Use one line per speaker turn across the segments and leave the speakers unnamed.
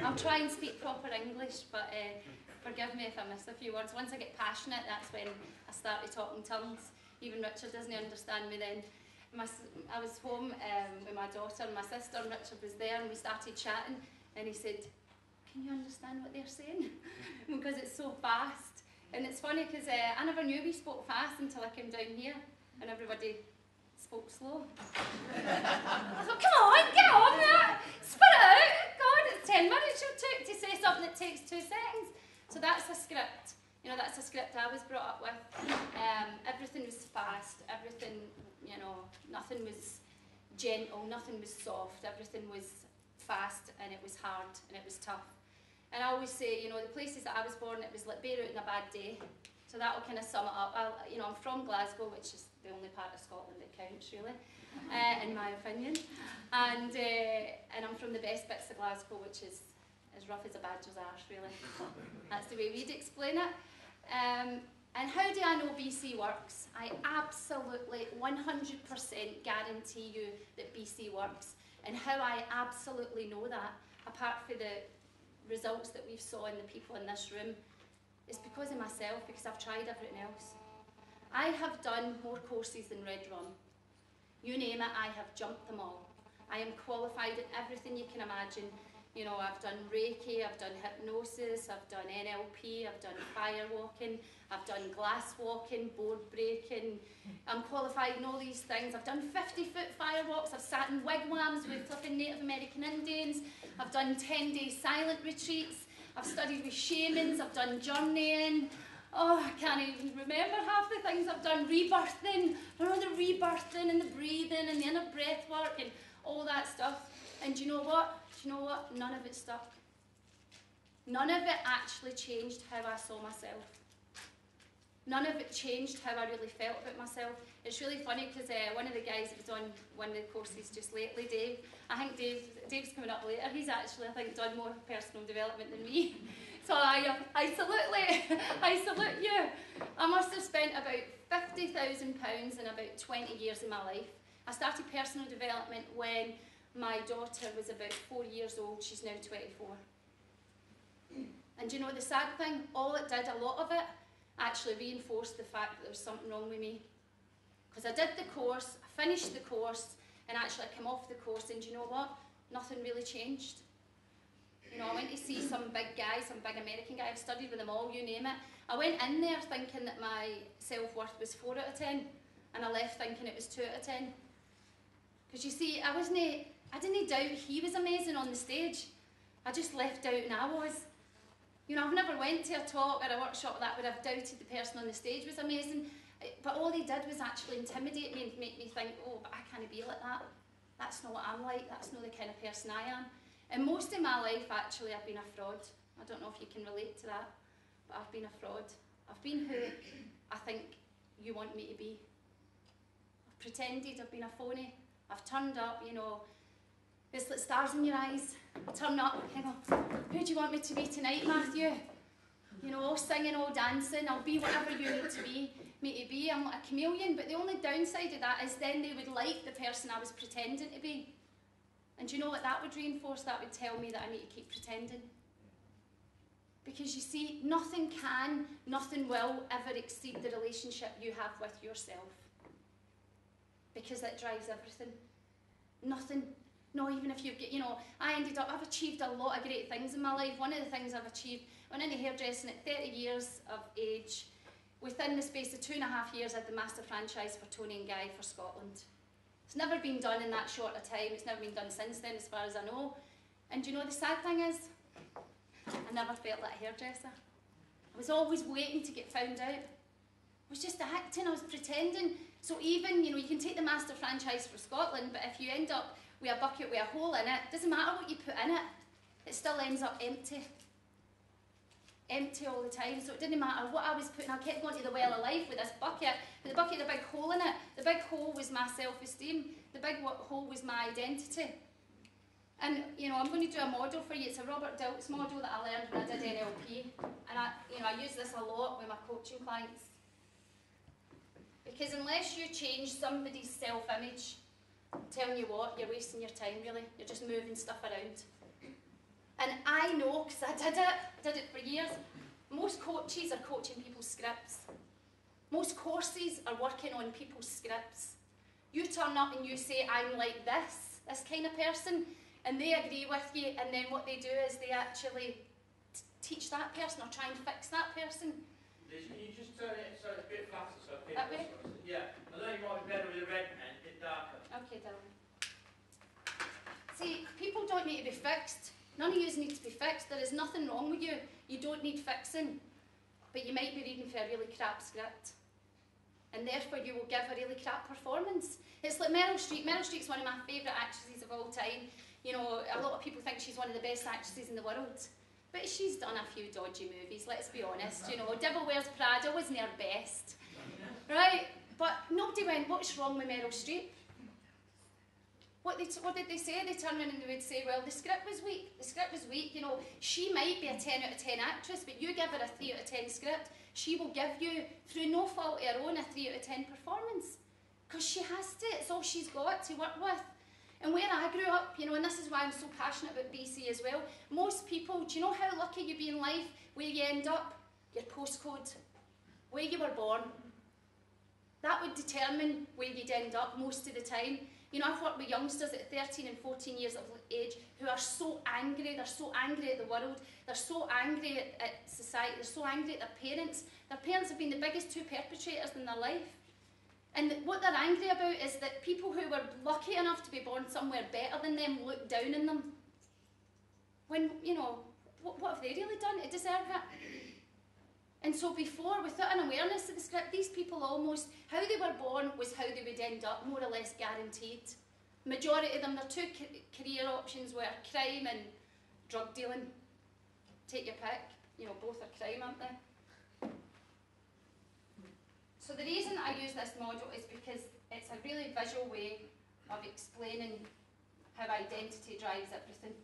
I'll try and speak proper English, but forgive me if I miss a few words. Once I get passionate, that's when I started talking tongues. Even Richard doesn't understand me then. I was home with my daughter and my sister, and Richard was there, and we started chatting, and he said, "Can you understand what they're saying?" Because it's so fast. And it's funny because I never knew we spoke fast until I came down here, and everybody spoke slow. I thought, come on, get on there, spit it out. God, it's 10 minutes it took to say something that takes 2 seconds. So that's a script. You know, that's a script I was brought up with. Everything was fast, everything, you know, nothing was gentle, nothing was soft, everything was fast, and it was hard, and it was tough. And I always say, you know, the places that I was born, it was like Beirut in a bad day. So that will kind of sum it up. You know, I'm from Glasgow, which is the only part of Scotland that counts, really, in my opinion. And I'm from the best bits of Glasgow, which is as rough as a badger's arse, really. That's the way we'd explain it. And how do I know BC works? I absolutely 100% guarantee you that BC works. And how I absolutely know that, apart from the results that we've saw in the people in this room, is because of myself, because I've tried everything else. I have done more courses than Red Rum. You name it, I have jumped them all. I am qualified in everything you can imagine. You know, I've done Reiki, I've done hypnosis, I've done NLP, I've done fire walking, I've done glass walking, board breaking. I'm qualified in all these things. I've done 50-foot fire walks, I've sat in wigwams with flipping Native American Indians, I've done 10-day silent retreats, I've studied with shamans, I've done journeying. Oh, I can't even remember half the things I've done. Rebirthing, you know, the rebirthing and the breathing and the inner breath work and all that stuff. And do you know what? Do you know what? None of it stuck. None of it actually changed how I saw myself. None of it changed how I really felt about myself. It's really funny because one of the guys that was on one of the courses just lately, Dave, I think Dave's coming up later, he's actually, I think, done more personal development than me. So I salute you. I must have spent about £50,000 in about 20 years of my life. I started personal development when my daughter was about 4 years old. She's now 24. And do you know the sad thing? All it did, a lot of it, actually reinforced the fact that there was something wrong with me. Because I did the course, I finished the course, and actually I came off the course, and do you know what? Nothing really changed. You know, I went to see some big guy, some big American guy. I've studied with them all, you name it. I went in there thinking that my self-worth was 4 out of 10, and I left thinking it was 2 out of 10. Because you see, I didn't doubt he was amazing on the stage. I just left doubting I was. You know, I've never went to a talk or a workshop like that where I've doubted the person on the stage was amazing. But all he did was actually intimidate me and make me think, oh, but I can't be like that. That's not what I'm like. That's not the kind of person I am. And most of my life, actually, I've been a fraud. I don't know if you can relate to that, but I've been a fraud. I've been who I think you want me to be. I've pretended, I've been a phony. I've turned up, you know, it's like stars in your eyes. I turn up, you know, who do you want me to be tonight, Matthew? You know, all singing, all dancing, I'll be whatever you need to be, me to be. I'm like a chameleon, but the only downside of that is then they would like the person I was pretending to be. And do you know what that would reinforce? That would tell me that I need to keep pretending. Because you see, nothing can, nothing will ever exceed the relationship you have with yourself. Because it drives everything. Nothing, not even if you get, you know, I've achieved a lot of great things in my life. One of the things I've achieved, I went into hairdressing at 30 years of age. Within the space of 2.5 years, I had the master franchise for Tony and Guy for Scotland. It's never been done in that short a time. It's never been done since then, as far as I know. And do you know the sad thing is? I never felt like a hairdresser. I was always waiting to get found out. I was just acting, I was pretending. So even, you know, you can take the master franchise for Scotland, but if you end up with a bucket with a hole in it, it doesn't matter what you put in it, it still ends up empty. Empty all the time, so it didn't matter what I was putting. I kept going to the well of life with this bucket, but the bucket had a big hole in it. The big hole was my self-esteem. The big hole was my identity. And, you know, I'm going to do a model for you. It's a Robert Dilts model that I learned when I did NLP. And I use this a lot with my coaching clients. Because unless you change somebody's self-image, I'm telling you what, you're wasting your time, really. You're just moving stuff around. And I know, because I did it for years, most coaches are coaching people's scripts. Most courses are working on people's scripts. You turn up and you say, I'm like this kind of person, and they agree with you, and then what they do is they actually teach that person or try and fix that person.
Can you just turn it so it's a bit faster so people...
That way?
Yeah, I know you might be better with a red pen, a bit darker.
Okay, darling. See, people don't need to be fixed. None of you need to be fixed. There is nothing wrong with you. You don't need fixing. But you might be reading for a really crap script. And therefore you will give a really crap performance. It's like Meryl Streep. Meryl Streep's one of my favourite actresses of all time. You know, a lot of people think she's one of the best actresses in the world. But she's done a few dodgy movies, let's be honest. You know, Devil Wears Prada wasn't her best. Right? But nobody went, what's wrong with Meryl Streep? What did they say? They turned around and they would say, well, the script was weak. The script was weak. You know, she might be a 10 out of 10 actress, but you give her a 3 out of 10 script, she will give you, through no fault of her own, a 3 out of 10 performance. Because she has to. It's all she's got to work with. And where I grew up, you know, and this is why I'm so passionate about BC as well, most people, do you know how lucky you be in life, where you end up? Your postcode, where you were born. That would determine where you'd end up most of the time. You know, I've worked with youngsters at 13 and 14 years of age who are so angry. They're so angry at the world. They're so angry at society. They're so angry at their parents. Their parents have been the biggest two perpetrators in their life. And what they're angry about is that people who were lucky enough to be born somewhere better than them look down on them. When, you know, what have they really done to deserve it? And so before, without an awareness of the script, these people almost, how they were born was how they would end up, more or less guaranteed. Majority of them, their two career options were crime and drug dealing. Take your pick. You know, both are crime, aren't they? So the reason I use this module is because it's a really visual way of explaining how identity drives everything.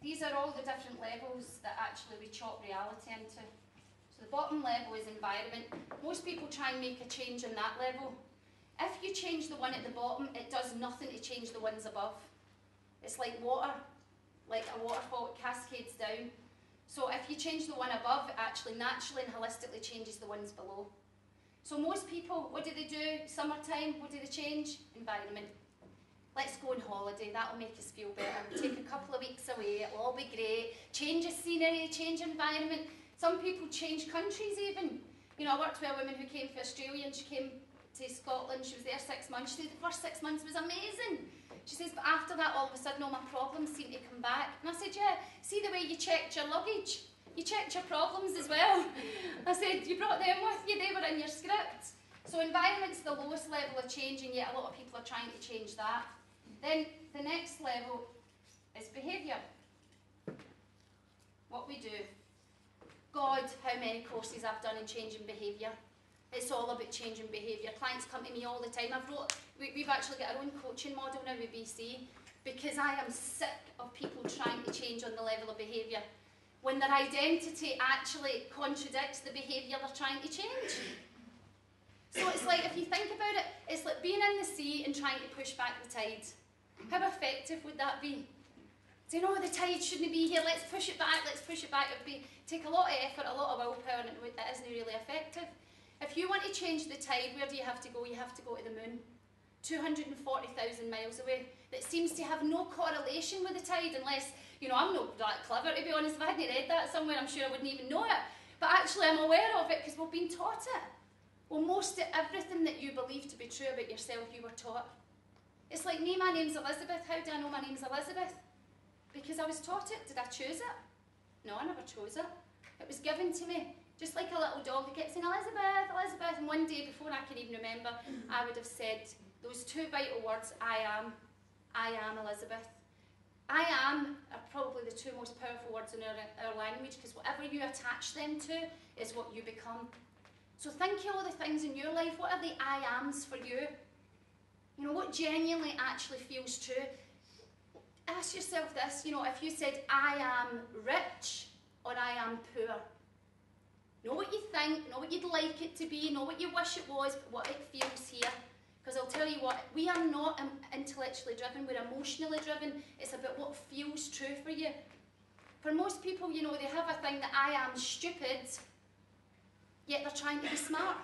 These are all the different levels that actually we chop reality into. So the bottom level is environment. Most people try and make a change on that level. If you change the one at the bottom, it does nothing to change the ones above. It's like water, like a waterfall, it cascades down. So if you change the one above, it actually naturally and holistically changes the ones below. So most people, what do they do? Summertime, what do they change? Environment. Let's go on holiday, that'll make us feel better. We'll take a couple of weeks away, it'll all be great. Change of scenery, change environment. Some people change countries even. You know, I worked with a woman who came from Australia and she came to Scotland, she was there 6 months. She said the first 6 months was amazing. She says, but after that, all of a sudden, all my problems seem to come back. And I said, yeah, see the way you checked your luggage? You checked your problems as well. I said, you brought them with you, they were in your script. So environment's the lowest level of change, and yet a lot of people are trying to change that. Then the next level is behaviour. What we do. God, how many courses I've done in changing behaviour. It's all about changing behaviour. Clients come to me all the time. We've actually got our own coaching model now with BC because I am sick of people trying to change on the level of behaviour when their identity actually contradicts the behaviour they're trying to change. So it's like, if you think about it, it's like being in the sea and trying to push back the tide. How effective would that be? Saying, oh, the tide shouldn't be here, let's push it back, let's push it back. It would take a lot of effort, a lot of willpower, and it isn't really effective. If you want to change the tide, where do you have to go? You have to go to the moon. 240,000 miles away. That seems to have no correlation with the tide unless, you know, I'm not that clever to be honest. If I hadn't read that somewhere, I'm sure I wouldn't even know it. But actually I'm aware of it because we've been taught it. Well, most of everything that you believe to be true about yourself, you were taught. It's like me, my name's Elizabeth. How do I know my name's Elizabeth? Because I was taught it. Did I choose it? No, I never chose it. It was given to me. Just like a little dog who kept saying, Elizabeth, Elizabeth. And one day, before I can even remember, I would have said those two vital words, I am Elizabeth. I am are probably the two most powerful words in our language, because whatever you attach them to is what you become. So think of all the things in your life. What are the I ams for you? You know, what genuinely actually feels true? Ask yourself this, you know, if you said, I am rich or I am poor. Know what you think, know what you'd like it to be, know what you wish it was, but what it feels here. Because I'll tell you what, we are not intellectually driven, we're emotionally driven. It's about what feels true for you. For most people, you know, they have a thing that I am stupid, yet they're trying to be smart.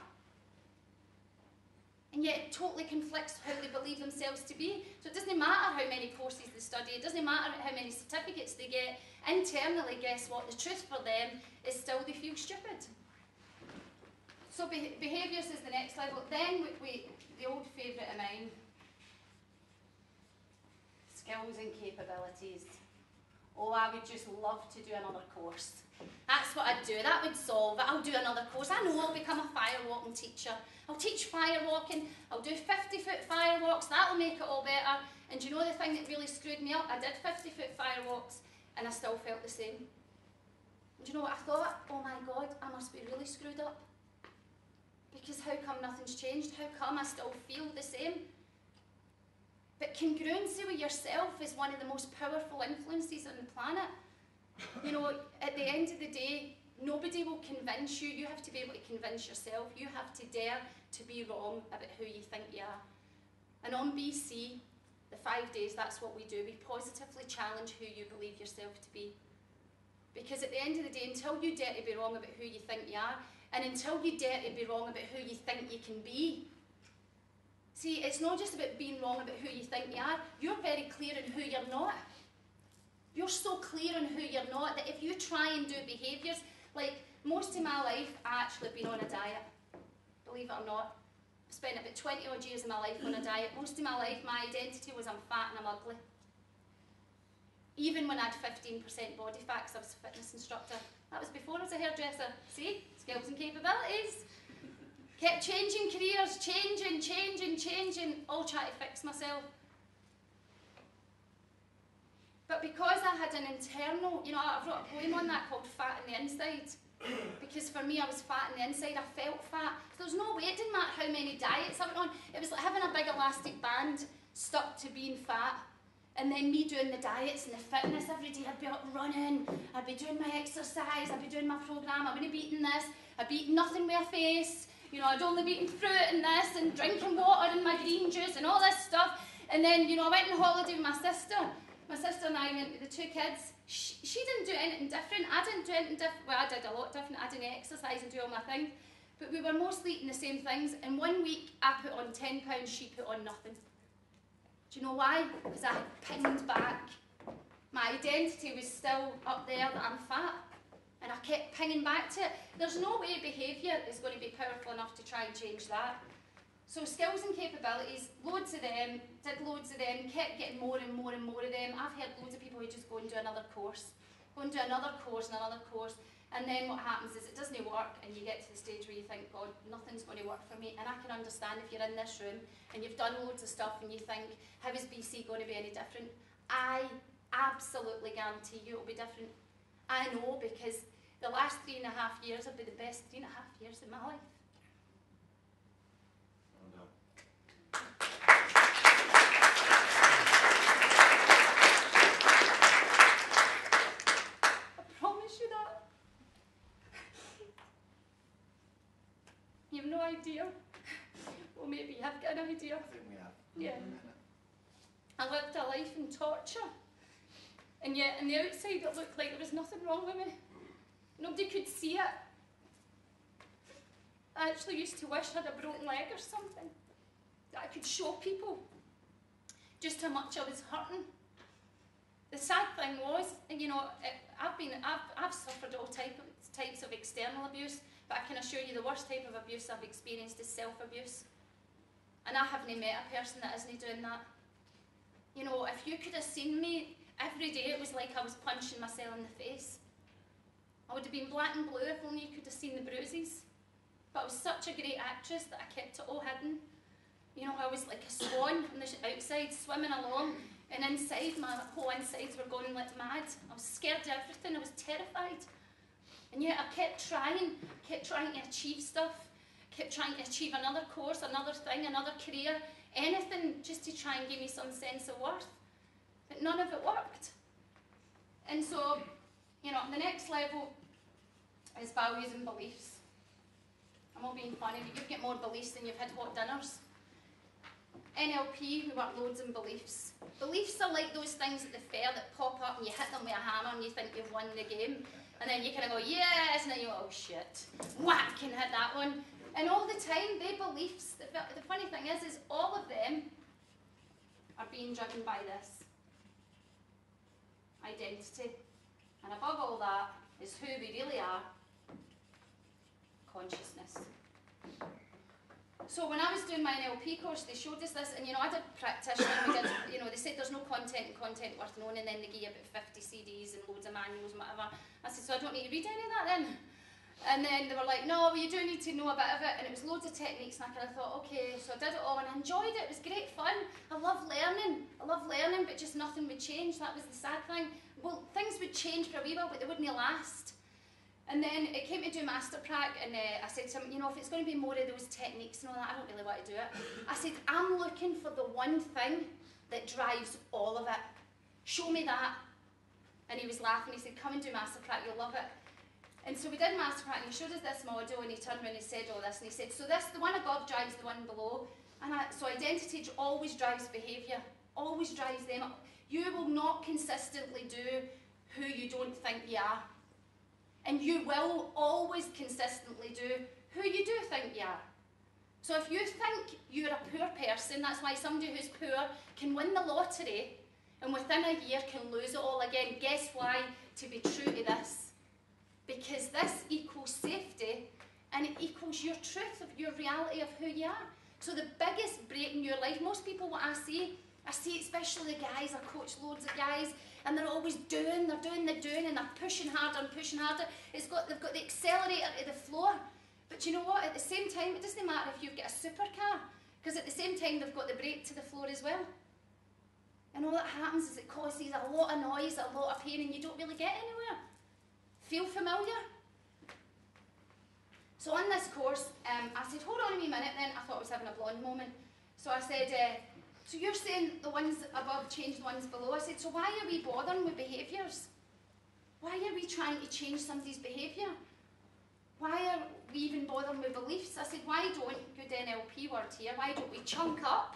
And yet it totally conflicts how they believe themselves to be. So it doesn't matter how many courses they study, it doesn't matter how many certificates they get. Internally, guess what? The truth for them is still they feel stupid. So behaviours is the next level. Then the old favourite of mine, skills and capabilities. Oh, I would just love to do another course. That's what I'd do. That would solve it. I'll do another course. I know I'll become a firewalking teacher. I'll teach firewalking. I'll do 50-foot firewalks. That'll make it all better. And do you know the thing that really screwed me up? I did 50-foot firewalks and I still felt the same. And do you know what I thought? Oh my God, I must be really screwed up. Because how come nothing's changed? How come I still feel the same? But congruency with yourself is one of the most powerful influences on the planet. You know, at the end of the day, nobody will convince you. You have to be able to convince yourself. You have to dare to be wrong about who you think you are. And on BC, the 5 days, that's what we do. We positively challenge who you believe yourself to be. Because at the end of the day, until you dare to be wrong about who you think you are, and until you dare to be wrong about who you think you can be, see, it's not just about being wrong about who you think you are. You're very clear on who you're not. You're so clear on who you're not that if you try and do behaviours, like most of my life, I actually been on a diet. Believe it or not. I've spent about 20 odd years of my life on a diet. Most of my life, my identity was I'm fat and I'm ugly. Even when I had 15% body fat, because I was a fitness instructor. That was before I was a hairdresser. See? Skills and capabilities. Kept changing careers, changing, all trying to fix myself. But because I had an internal, you know, I wrote a poem on that called Fat on the Inside. Because for me, I was fat on the inside, I felt fat. So there was no way, it didn't matter how many diets I went on. It was like having a big elastic band stuck to being fat. And then me doing the diets and the fitness every day. I'd be up running, I'd be doing my exercise, I'd be doing my programme, I wouldn't be eating this, I'd be eating nothing with a face. You know, I'd only be eating fruit and this and drinking water and my green juice and all this stuff. And then, you know, I went on holiday with my sister. My sister and I went with the two kids. She didn't do anything different. I didn't do anything different. Well, I did a lot different. I didn't exercise and do all my things. But we were mostly eating the same things. And 1 week, I put on 10 pounds, she put on nothing. Do you know why? Because I had pinned back. My identity was still up there that I'm fat. And I kept pinging back to it. There's no way behaviour is going to be powerful enough to try and change that. So skills and capabilities, loads of them, did loads of them, kept getting more and more and more of them. I've heard loads of people who just go and do another course. Go and do another course and another course. And then what happens is it doesn't work and you get to the stage where you think, God, nothing's going to work for me. And I can understand if you're in this room and you've done loads of stuff and you think, how is BC going to be any different? I absolutely guarantee you it'll be different. I know, because the last 3.5 years have been the best 3.5 years in my life. I promise you that. You have no idea. Well, maybe you have got an idea.
I think we have.
Yeah. I lived a life in torture. And yet, on the outside, it looked like there was nothing wrong with me. Nobody could see it. I actually used to wish I had a broken leg or something, that I could show people just how much I was hurting. The sad thing was, you know, I've suffered all types of external abuse, but I can assure you the worst type of abuse I've experienced is self-abuse. And I haven't met a person that isn't doing that. You know, if you could have seen me every day, it was like I was punching myself in the face. I would have been black and blue if only you could have seen the bruises. But I was such a great actress that I kept it all hidden. You know, I was like a swan on the outside, swimming along, and inside, my whole insides were going like mad. I was scared of everything, I was terrified. And yet I kept trying to achieve stuff, kept trying to achieve another course, another thing, another career, anything just to try and give me some sense of worth. But none of it worked. And so, you know, the next level is values and beliefs. I'm not being funny, but you've got more beliefs than you've had hot dinners. NLP, we work loads in beliefs. Beliefs are like those things at the fair that pop up and you hit them with a hammer and you think you've won the game. And then you kind of go, yes, and then you go, oh shit, whack, and hit that one. And all the time, they beliefs, the funny thing is all of them are being driven by this. Identity. And above all that is who we really are. Consciousness. So when I was doing my NLP course, they showed us this, and I did practitioner, we did, they said there's no content and content worth knowing, and then they gave you about 50 CDs and loads of manuals and whatever. I said, so I don't need to read any of that then? And then they were like, no, well, you do need to know a bit of it, and it was loads of techniques, and I kind of thought, okay, so I did it all, and I enjoyed it. It was great fun. I love learning, but just nothing would change. That was the sad thing. Well, things would change for a wee while, but they wouldn't last. And then it came to do master prac, and I said to him, if it's going to be more of those techniques and all that, I don't really want to do it. I said, I'm looking for the one thing that drives all of it. Show me that. And he was laughing. He said, come and do master prac, you'll love it. And so we did master prac, and he showed us this model, and he turned around and he said all this, and he said, so this, the one above drives the one below, and so identity always drives behaviour, always drives them. You will not consistently do who you don't think you are. And you will always consistently do who you do think you are. So if you think you're a poor person, that's why somebody who's poor can win the lottery and within a year can lose it all again. Guess why? To be true to this. Because this equals safety and it equals your truth, of your reality of who you are. So the biggest break in your life, most people, what I see especially the guys, I coach loads of guys, and they're always doing, and they're pushing harder and pushing harder. They've got the accelerator to the floor. But you know what? At the same time, it doesn't matter if you've got a supercar, because at the same time, they've got the brake to the floor as well. And all that happens is it causes a lot of noise, a lot of pain, and you don't really get anywhere. Feel familiar? So on this course, I said, hold on a wee minute then. I thought I was having a blonde moment. So I said, so you're saying the ones above change the ones below. I said, so why are we bothering with behaviours? Why are we trying to change somebody's behaviour? Why are we even bothering with beliefs? I said, why don't, good NLP word here, why don't we chunk up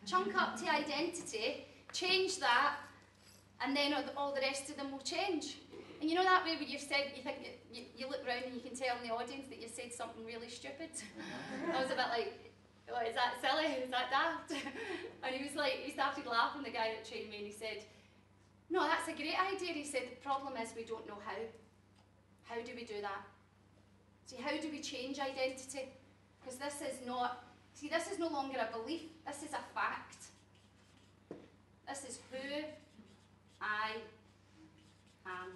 to identity, change that, and then all the rest of them will change. And you know that way when you've said, you think, you look around and you can tell in the audience that you said something really stupid. I was a bit like, oh, is that silly? Is that daft? And he was like, he started laughing, the guy that trained me, and he said, no, that's a great idea. He said, the problem is we don't know how. How do we do that? See, how do we change identity? Because this is not, see, this is no longer a belief, this is a fact. This is who I am.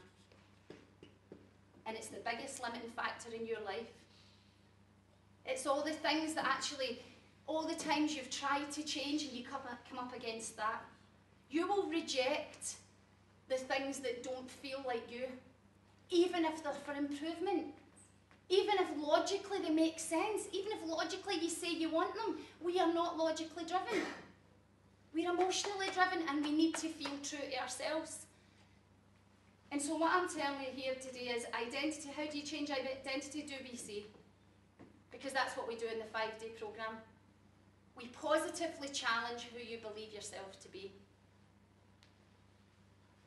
And it's the biggest limiting factor in your life. It's all the things that actually, all the times you've tried to change and you come up against that. You will reject the things that don't feel like you, even if they're for improvement. Even if logically they make sense, even if logically you say you want them, we are not logically driven. We're emotionally driven and we need to feel true to ourselves. And so what I'm telling you here today is identity. How do you change identity? Do BC. Because that's what we do in the 5-day program. We positively challenge who you believe yourself to be.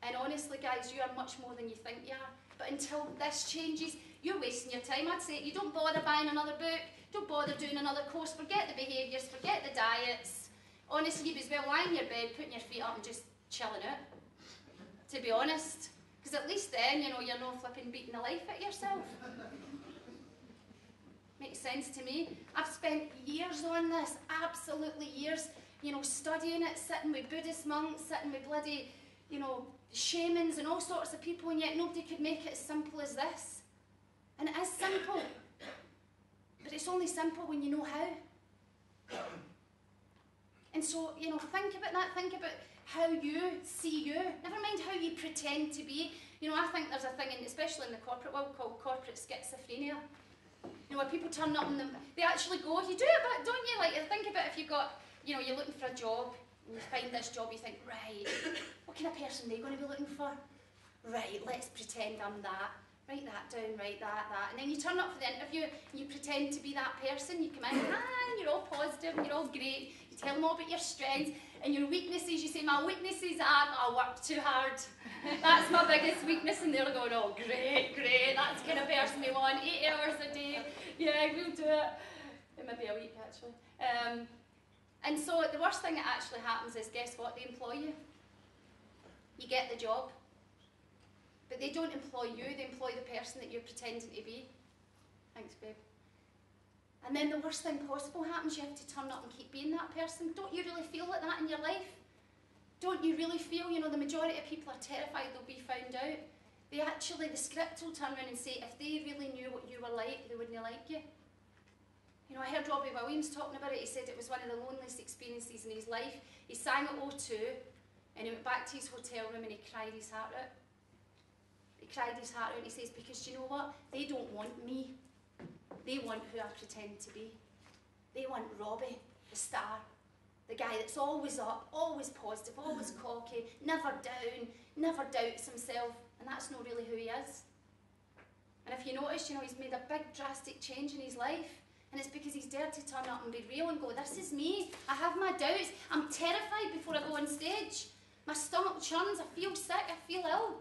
And honestly, guys, you are much more than you think you are. But until this changes, you're wasting your time. I'd say you don't bother buying another book, don't bother doing another course, forget the behaviours, forget the diets. Honestly, you'd as well lying in your bed, putting your feet up and just chilling out, to be honest. Because at least then, you know, you're not flipping beating the life out of yourself. Makes sense to me. I've spent years on this, absolutely years, you know, studying it, sitting with Buddhist monks, sitting with bloody, you know, shamans and all sorts of people, and yet nobody could make it as simple as this. And it is simple, but it's only simple when you know how. And so, you know, think about that, think about how you see you, never mind how you pretend to be. You know, I think there's a thing, especially in the corporate world, called corporate schizophrenia. You know, where people turn up and they actually go, you do a bit, don't you? Like, think about if you've got, you know, you're looking for a job, and you find this job, you think, right, what kind of person are they going to be looking for? Right, let's pretend I'm that. Write that down, write that. And then you turn up for the interview and you pretend to be that person. You come in, and you're all positive and you're all great. You tell them all about your strengths and your weaknesses. You say, my weaknesses are I work too hard. That's my biggest weakness, and they're going, oh, great, that's the kind of person we want, 8 hours a day. Yeah, we'll do it. It might be a week, actually. And so the worst thing that actually happens is, guess what? They employ you. You get the job. But they don't employ you, they employ the person that you're pretending to be. Thanks, babe. And then the worst thing possible happens, you have to turn up and keep being that person. Don't you really feel like that in your life? Don't you really feel, you know, the majority of people are terrified they'll be found out. The script will turn around and say, if they really knew what you were like, they wouldn't like you. You know, I heard Robbie Williams talking about it. He said it was one of the loneliest experiences in his life. He sang at O2, and he went back to his hotel room and he cried his heart out. He cried his heart out and he says, because you know what? They don't want me. They want who I pretend to be. They want Robbie, the star, the guy that's always up, always positive, always cocky, never down, never doubts himself, and that's not really who he is. And if you notice, you know, he's made a big drastic change in his life, and it's because he's dared to turn up and be real and go, this is me, I have my doubts, I'm terrified before I go on stage. My stomach churns, I feel sick, I feel ill.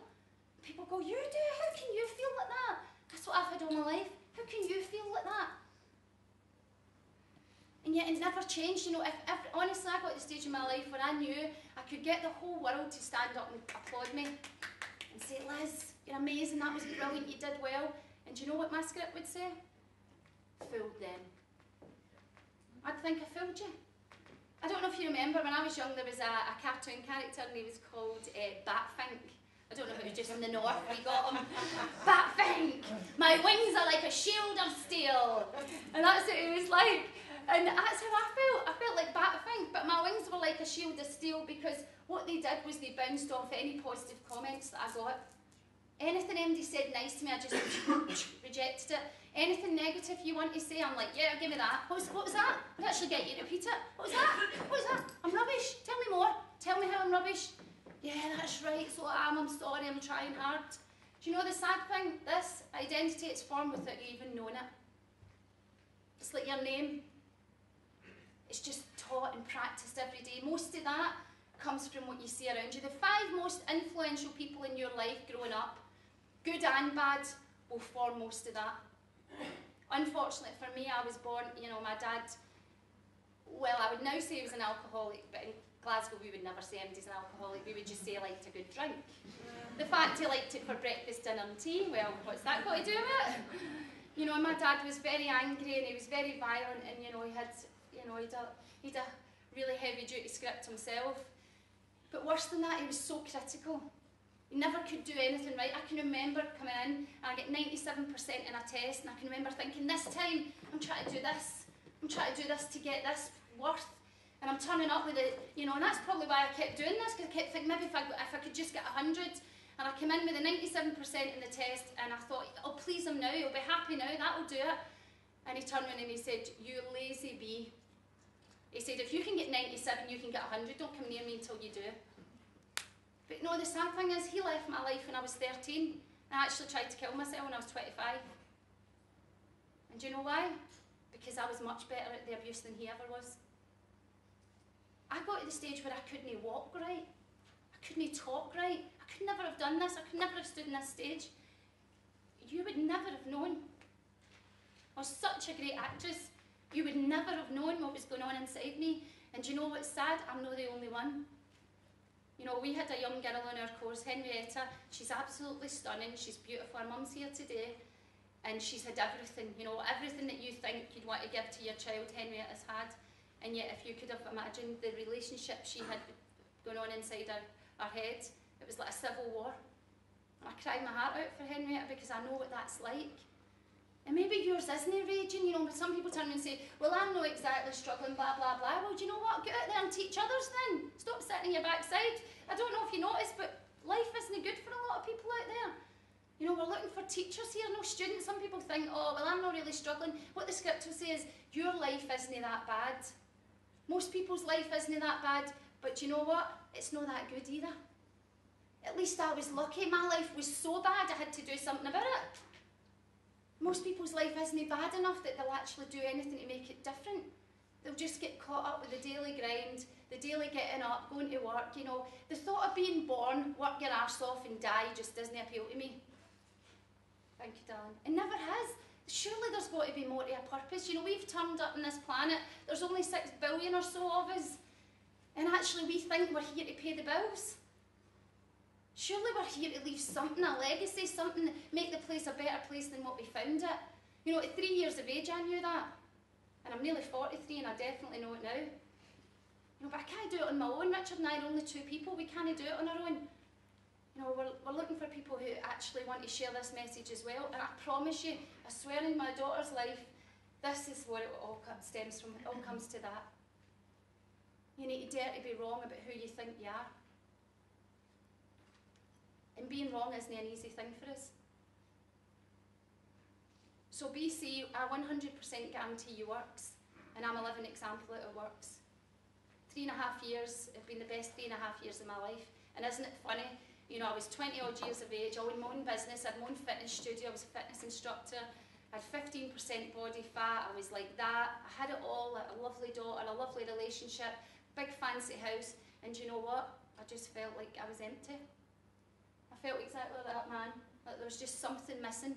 People go, you do? How can you feel like that? That's what I've had all my life. How can you feel like that? And yet it never changed, you know. Honestly, I got to the stage in my life where I knew I could get the whole world to stand up and applaud me and say, Liz, you're amazing, that was brilliant, you did well. And do you know what my script would say? Fooled them. I'd think I fooled you. I don't know if you remember, when I was young, there was a cartoon character and he was called Batfink. I don't know if it was just in the north we got him. Batfink! My wings are like a shield of steel. And that's what it was like. And that's how I felt. I felt like Batfink, but my wings were like a shield of steel because what they did was they bounced off any positive comments that I got. Anything MD said nice to me, I just rejected it. Anything negative you want to say, I'm like, yeah, give me that. What was that? I'd actually get you to repeat it. What was that? What was that? I'm rubbish. Tell me more. Tell me how I'm rubbish. Yeah, that's right, so I'm sorry, I'm trying hard. Do you know the sad thing? This identity is formed without you even knowing it. It's like your name. It's just taught and practiced every day. Most of that comes from what you see around you. The 5 most influential people in your life growing up, good and bad, will form most of that. Unfortunately for me, I was born, you know, my dad, well, I would now say he was an alcoholic, but in Glasgow we would never say him as an alcoholic, we would just say he liked a good drink. The fact he liked it for breakfast, dinner and tea, well, what's that got to do with it? You know, my dad was very angry and he was very violent, and you know, he had a really heavy duty script himself. But worse than that, he was so critical. He never could do anything right. I can remember coming in and I get 97% in a test, and I can remember thinking, this time I'm trying to do this. I'm trying to do this to get this worth. And I'm turning up with it, you know, and that's probably why I kept doing this, because I kept thinking maybe if I could just get 100. And I came in with a 97% in the test, and I thought, I'll please him now, he'll be happy now, that'll do it. And he turned around and he said, you lazy bee. He said, if you can get 97, you can get 100, don't come near me until you do. But no, the sad thing is, he left my life when I was 13. I actually tried to kill myself when I was 25. And do you know why? Because I was much better at the abuse than he ever was. I got to the stage where I couldn't walk right. I couldn't talk right. I could never have done this. I could never have stood in this stage. You would never have known. I was such a great actress. You would never have known what was going on inside me. And do you know what's sad? I'm not the only one. You know, we had a young girl on our course, Henrietta. She's absolutely stunning. She's beautiful. Her mum's here today. And she's had everything, you know, everything that you think you'd want to give to your child, Henrietta's had. And yet, if you could have imagined the relationship she had going on inside her head, it was like a civil war. And I cried my heart out for Henrietta because I know what that's like. And maybe yours isn't raging, you know, but some people turn and say, well, I'm not exactly struggling, blah, blah, blah. Well, do you know what? Get out there and teach others then. Stop sitting on your backside. I don't know if you noticed, but life isn't good for a lot of people out there. You know, we're looking for teachers here, no students. Some people think, oh, well, I'm not really struggling. What the script will say is, your life isn't that bad. Most people's life isn't that bad, but you know what? It's not that good either. At least I was lucky. My life was so bad, I had to do something about it. Most people's life isn't bad enough that they'll actually do anything to make it different. They'll just get caught up with the daily grind, the daily getting up, going to work, you know. The thought of being born, work your arse off and die just doesn't appeal to me. Thank you, darling. It never has. Surely there's got to be more to a purpose. You know, we've turned up on this planet, there's only 6 billion or so of us, and actually we think we're here to pay the bills. Surely we're here to leave something, a legacy, something, make the place a better place than what we found it. You know, at 3 years of age I knew that, and I'm nearly 43 and I definitely know it now. You know, but I can't do it on my own. Richard and I are only 2 people, we can't do it on our own. You know, we're looking for people who actually want to share this message as well, and I promise you, I swear in my daughter's life, this is what it all stems from. It all comes to that. You need to dare to be wrong about who you think you are. And being wrong isn't an easy thing for us. So BC, I 100% guarantee you works, and I'm a living example that it works. 3.5 years have been the best 3.5 years of my life, and isn't it funny? You know, I was 20 odd years of age, I owned my own business, I had my own fitness studio, I was a fitness instructor, I had 15% body fat, I was like that, I had it all, a lovely daughter, a lovely relationship, big fancy house, and you know what? I just felt like I was empty. I felt exactly like that, man, like there was just something missing.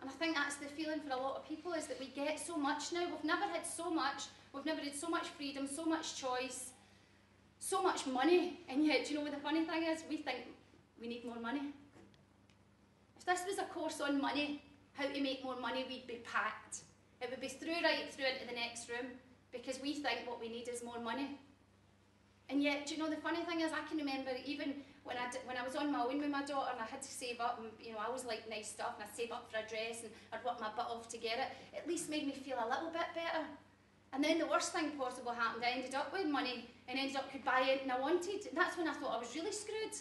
And I think that's the feeling for a lot of people, is that we get so much now, we've never had so much, we've never had so much freedom, so much choice, so much money, and yet, do you know what the funny thing is? We think we need more money. If this was a course on money, how to make more money, we'd be packed. It would be right through into the next room, because we think what we need is more money. And yet, do you know, the funny thing is, I can remember even when I was on my own with my daughter and I had to save up, and you know, I always like nice stuff, and I'd save up for a dress and I'd work my butt off to get it. It at least made me feel a little bit better. And then the worst thing possible happened. I ended up with money and ended up could buy anything I wanted. And that's when I thought I was really screwed.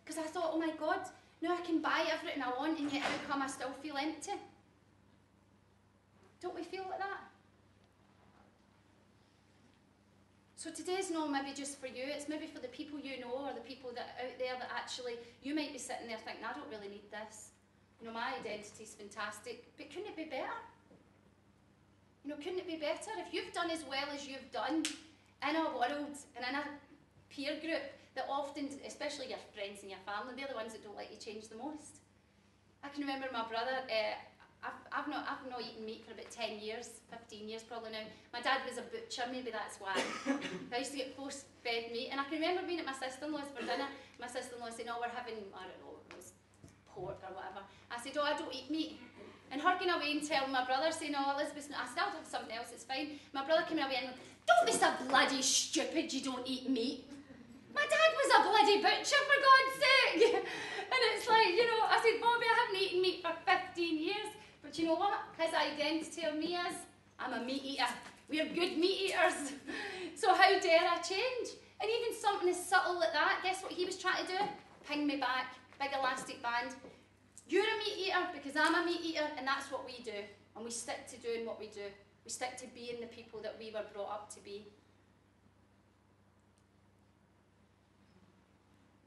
Because I thought, oh my God, now I can buy everything I want, and yet how come I still feel empty? Don't we feel like that? So today's not maybe just for you, it's maybe for the people you know, or the people that are out there that actually, you might be sitting there thinking, I don't really need this. You know, my identity's fantastic, but couldn't it be better? You know, couldn't it be better? If you've done as well as you've done in a world and in a peer group that often, especially your friends and your family, they're the ones that don't let you change the most. I can remember my brother, I've not eaten meat for about 10 years, 15 years probably now. My dad was a butcher, maybe that's why. I used to get force-fed meat, and I can remember being at my sister-in-law's for dinner. My sister-in-law said, oh, we're having, I don't know, it was pork or whatever. I said, oh, I don't eat meat. And her going away and telling my brother, saying, oh, Elizabeth, I still have something else, it's fine. My brother came away and went, don't be so bloody stupid, you don't eat meat. My dad was a bloody butcher, for God's sake. And it's like, you know, I said, Bobby, I haven't eaten meat for 15 years. But you know what? His identity of me is, I'm a meat eater. We're good meat eaters. So how dare I change? And even something as subtle like that, guess what he was trying to do? Ping me back, big elastic band. You're a meat eater because I'm a meat eater, and that's what we do. And we stick to doing what we do. We stick to being the people that we were brought up to be.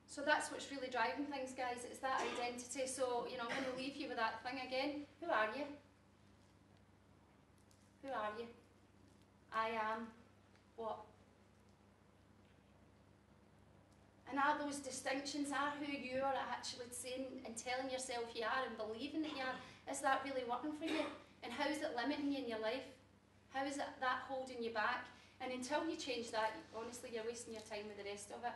So that's what's really driving things, guys. It's that identity. So, you know, I'm going to leave you with that thing again. Who are you? Who are you? I am what? And are those distinctions, are who you are actually saying and telling yourself you are and believing that you are, is that really working for you? And how is it limiting you in your life? How is it that holding you back? And until you change that, honestly, you're wasting your time with the rest of it.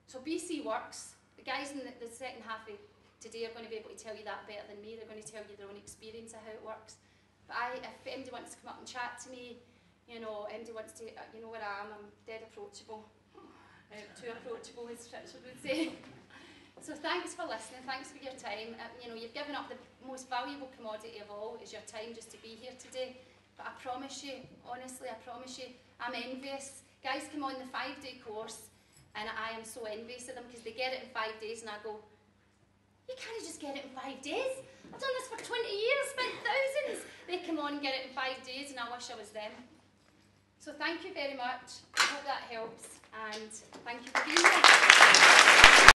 So BC works. The guys in the second half of today are going to be able to tell you that better than me. They're going to tell you their own experience of how it works. But if anybody wants to come up and chat to me, you know, anybody wants to, you know where I am, I'm dead approachable. Too approachable, as Richard would say. So thanks for listening, thanks for your time. You know, you've given up the most valuable commodity of all, is your time just to be here today. But I promise you, honestly, I promise you, I'm envious. Guys come on the 5-day course, and I am so envious of them because they get it in 5 days, and I go, you can't just get it in 5 days. I've done this for 20 years, spent thousands. They come on and get it in 5 days, and I wish I was them. So thank you very much. I hope that helps, and thank you for being here.